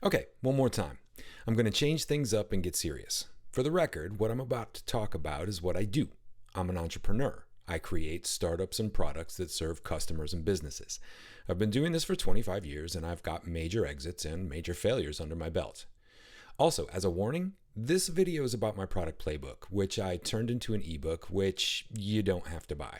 Okay, one more time. I'm going to change things up and get serious. For the record, what I'm about to talk about is what I do. I'm an entrepreneur. I create startups and products that serve customers and businesses. I've been doing this for 25 years and I've got major exits and major failures under my belt. Also, as a warning, this video is about my product playbook, which I turned into an ebook, which you don't have to buy.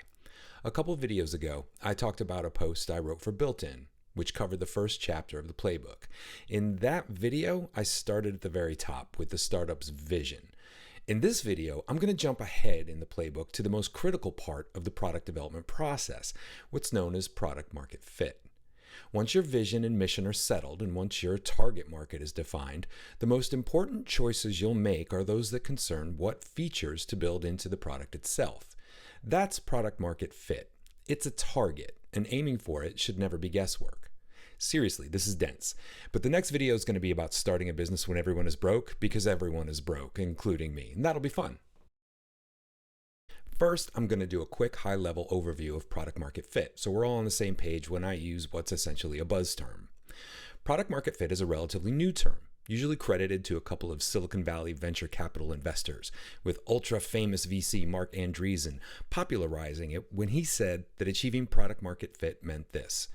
A couple videos ago, I talked about a post I wrote for Built-In, which covered the first chapter of the playbook. In that video, I started at the very top with the startup's vision. In this video, I'm going to jump ahead in the playbook to the most critical part of the product development process, what's known as product market fit. Once your vision and mission are settled and once your target market is defined, the most important choices you'll make are those that concern what features to build into the product itself. That's product market fit. It's a target, and aiming for it should never be guesswork. Seriously, this is dense. But the next video is going to be about starting a business when everyone is broke, because everyone is broke, including me, and that'll be fun. First, I'm going to do a quick high-level overview of product market fit, so we're all on the same page when I use what's essentially a buzz term. Product market fit is a relatively new term, usually credited to a couple of Silicon Valley venture capital investors, with ultra-famous VC Marc Andreessen popularizing it when he said that achieving product market fit meant this: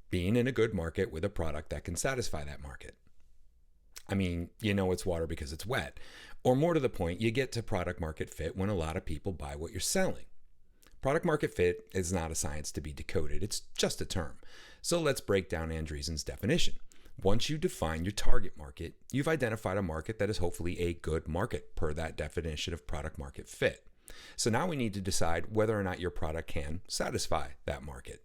being in a good market with a product that can satisfy that market. I mean, you know it's water because it's wet. Or more to the point, you get to product market fit when a lot of people buy what you're selling. Product market fit is not a science to be decoded, it's just a term. So let's break down Andreessen's definition. Once you define your target market, you've identified a market that is hopefully a good market per that definition of product market fit. So now we need to decide whether or not your product can satisfy that market.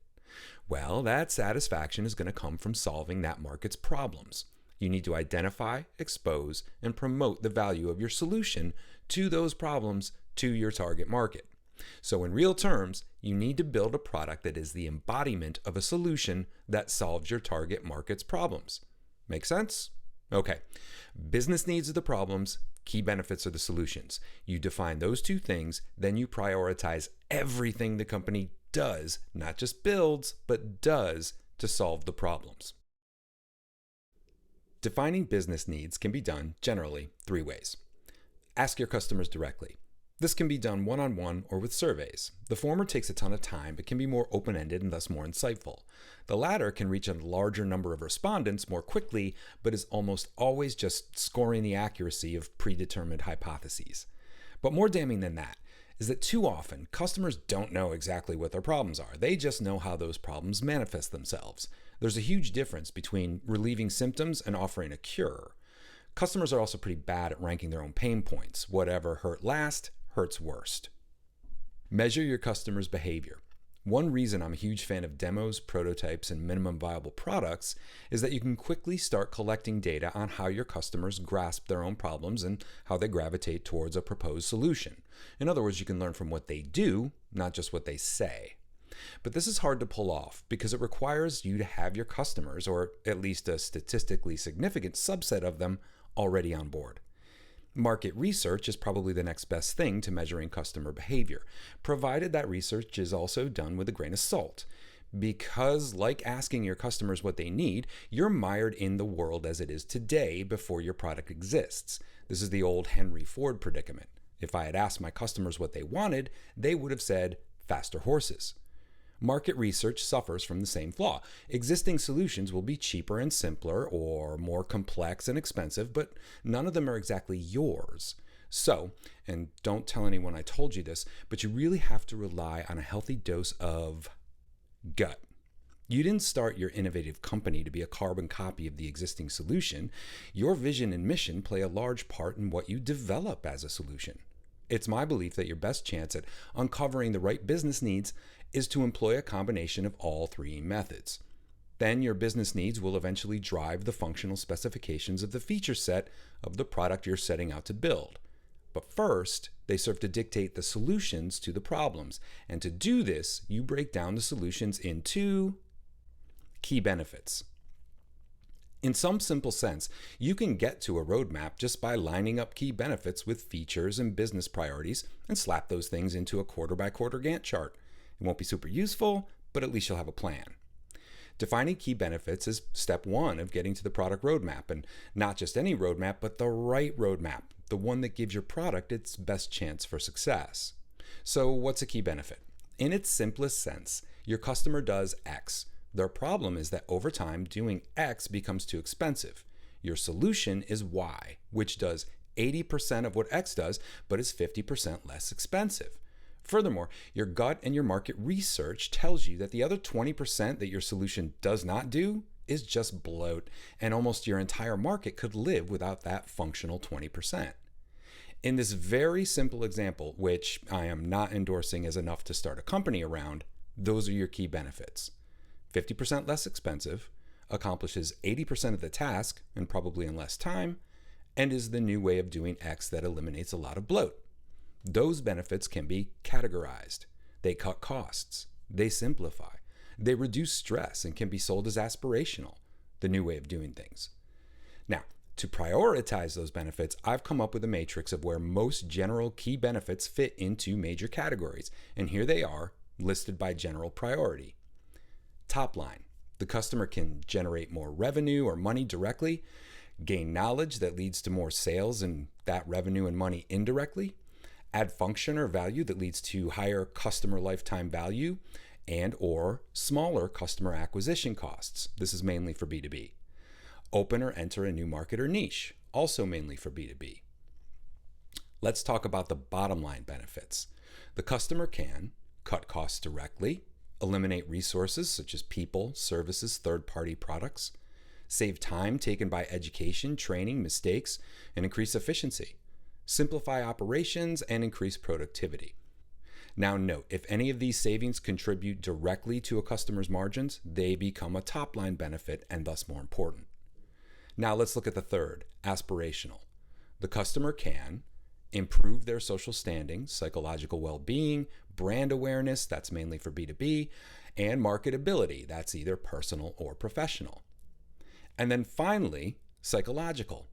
Well, that satisfaction is going to come from solving that market's problems. You need to identify, expose, and promote the value of your solution to those problems to your target market. So in real terms, you need to build a product that is the embodiment of a solution that solves your target market's problems. Make sense? Okay. Business needs are the problems, key benefits are the solutions. You define those two things, then you prioritize everything the company does, not just builds, but does to solve the problems. Defining business needs can be done generally 3 ways. Ask your customers directly. This can be done one-on-one or with surveys. The former takes a ton of time but can be more open-ended and thus more insightful. The latter can reach a larger number of respondents more quickly, but is almost always just scoring the accuracy of predetermined hypotheses. But more damning than that is that too often customers don't know exactly what their problems are. They just know how those problems manifest themselves. There's a huge difference between relieving symptoms and offering a cure. Customers are also pretty bad at ranking their own pain points. Whatever hurt last, hurts worst. Measure your customers' behavior. One reason I'm a huge fan of demos, prototypes, and minimum viable products is that you can quickly start collecting data on how your customers grasp their own problems and how they gravitate towards a proposed solution. In other words, you can learn from what they do, not just what they say. But this is hard to pull off because it requires you to have your customers, or at least a statistically significant subset of them, already on board. Market research is probably the next best thing to measuring customer behavior, provided that research is also done with a grain of salt. Because, like asking your customers what they need, you're mired in the world as it is today before your product exists. This is the old Henry Ford predicament. If I had asked my customers what they wanted, they would have said faster horses. Market research suffers from the same flaw. Existing solutions will be cheaper and simpler or more complex and expensive, but none of them are exactly yours. So, and don't tell anyone I told you this, but you really have to rely on a healthy dose of gut. You didn't start your innovative company to be a carbon copy of the existing solution. Your vision and mission play a large part in what you develop as a solution. It's my belief that your best chance at uncovering the right business needs is to employ a combination of all 3 methods. Then your business needs will eventually drive the functional specifications of the feature set of the product you're setting out to build. But first, they serve to dictate the solutions to the problems. And to do this, you break down the solutions into key benefits. In some simple sense, you can get to a roadmap just by lining up key benefits with features and business priorities and slap those things into a quarter-by-quarter Gantt chart. It won't be super useful, but at least you'll have a plan. Defining key benefits is step one of getting to the product roadmap, and not just any roadmap, but the right roadmap, the one that gives your product its best chance for success. So, what's a key benefit? In its simplest sense, your customer does X. Their problem is that over time, doing X becomes too expensive. Your solution is Y, which does 80% of what X does, but is 50% less expensive. Furthermore, your gut and your market research tells you that the other 20% that your solution does not do is just bloat, and almost your entire market could live without that functional 20%. In this very simple example, which I am not endorsing as enough to start a company around, those are your key benefits. 50% less expensive, accomplishes 80% of the task, and probably in less time, and is the new way of doing X that eliminates a lot of bloat. Those benefits can be categorized. They cut costs. They simplify. They reduce stress and can be sold as aspirational, the new way of doing things. Now, to prioritize those benefits, I've come up with a matrix of where most general key benefits fit into major categories, and here they are, listed by general priority. Top line, the customer can generate more revenue or money directly, gain knowledge that leads to more sales and that revenue and money indirectly, add function or value that leads to higher customer lifetime value and or smaller customer acquisition costs. This is mainly for B2B. Open or enter a new market or niche, also mainly for B2B. Let's talk about the bottom line benefits. The customer can cut costs directly, eliminate resources such as people, services, third-party products, save time taken by education, training, mistakes, and increase efficiency, simplify operations, and increase productivity. Now note, if any of these savings contribute directly to a customer's margins, they become a top-line benefit and thus more important. Now let's look at the third, aspirational. The customer can improve their social standing, psychological well-being, brand awareness, that's mainly for B2B, and marketability, that's either personal or professional. And then finally, psychological.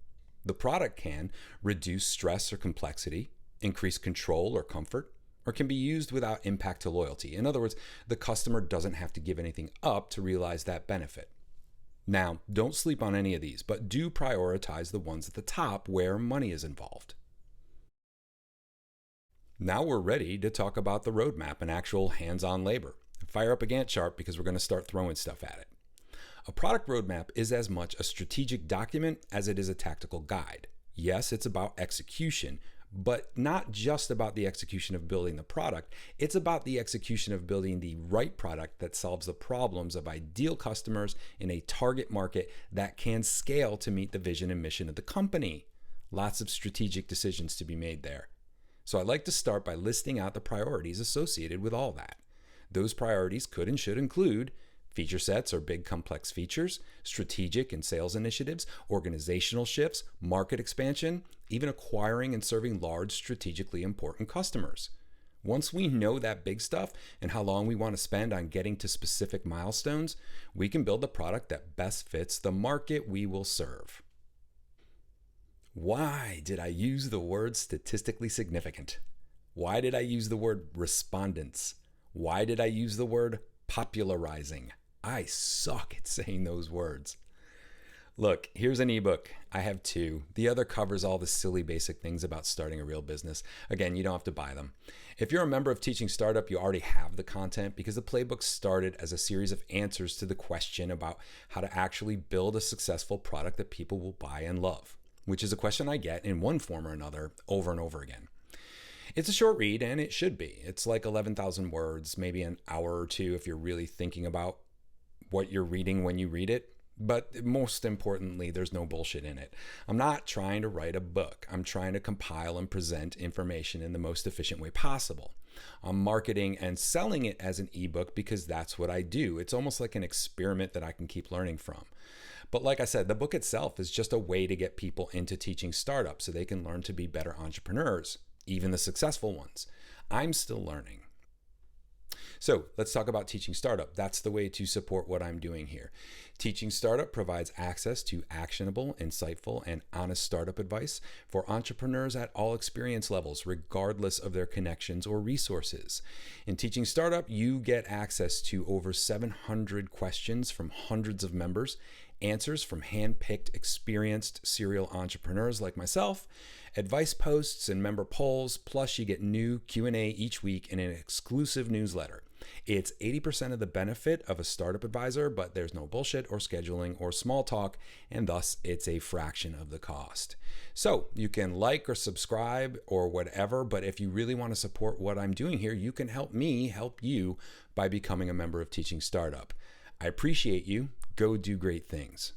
The product can reduce stress or complexity, increase control or comfort, or can be used without impact to loyalty. In other words, the customer doesn't have to give anything up to realize that benefit. Now, don't sleep on any of these, but do prioritize the ones at the top where money is involved. Now we're ready to talk about the roadmap and actual hands-on labor. Fire up a Gantt chart because we're going to start throwing stuff at it. A product roadmap is as much a strategic document as it is a tactical guide. Yes, it's about execution, but not just about the execution of building the product. It's about the execution of building the right product that solves the problems of ideal customers in a target market that can scale to meet the vision and mission of the company. Lots of strategic decisions to be made there. So I'd like to start by listing out the priorities associated with all that. Those priorities could and should include feature sets or big complex features, strategic and sales initiatives, organizational shifts, market expansion, even acquiring and serving large strategically important customers. Once we know that big stuff and how long we want to spend on getting to specific milestones, we can build a product that best fits the market we will serve. Why did I use the word statistically significant? Why did I use the word respondents? Why did I use the word popularizing? I suck at saying those words. Look, here's an ebook. I have two. The other covers all the silly basic things about starting a real business. Again, you don't have to buy them. If you're a member of Teaching Startup, you already have the content because the playbook started as a series of answers to the question about how to actually build a successful product that people will buy and love, which is a question I get in one form or another over and over again. It's a short read, and it should be. It's like 11,000 words, maybe an hour or two if you're really thinking about what you're reading when you read it. But most importantly, there's no bullshit in it. I'm not trying to write a book. I'm trying to compile and present information in the most efficient way possible. I'm marketing and selling it as an ebook because that's what I do. It's almost like an experiment that I can keep learning from. But like I said, the book itself is just a way to get people into teaching startups so they can learn to be better entrepreneurs, even the successful ones. I'm still learning. So let's talk about Teaching Startup. That's the way to support what I'm doing here. Teaching Startup provides access to actionable, insightful, and honest startup advice for entrepreneurs at all experience levels, regardless of their connections or resources. In Teaching Startup, you get access to over 700 questions from hundreds of members, answers from hand-picked, experienced serial entrepreneurs like myself, advice posts and member polls, plus you get new Q&A each week in an exclusive newsletter. It's 80% of the benefit of a startup advisor, but there's no bullshit or scheduling or small talk, and thus it's a fraction of the cost. So you can like or subscribe or whatever, but if you really want to support what I'm doing here, you can help me help you by becoming a member of Teaching Startup. I appreciate you. Go do great things.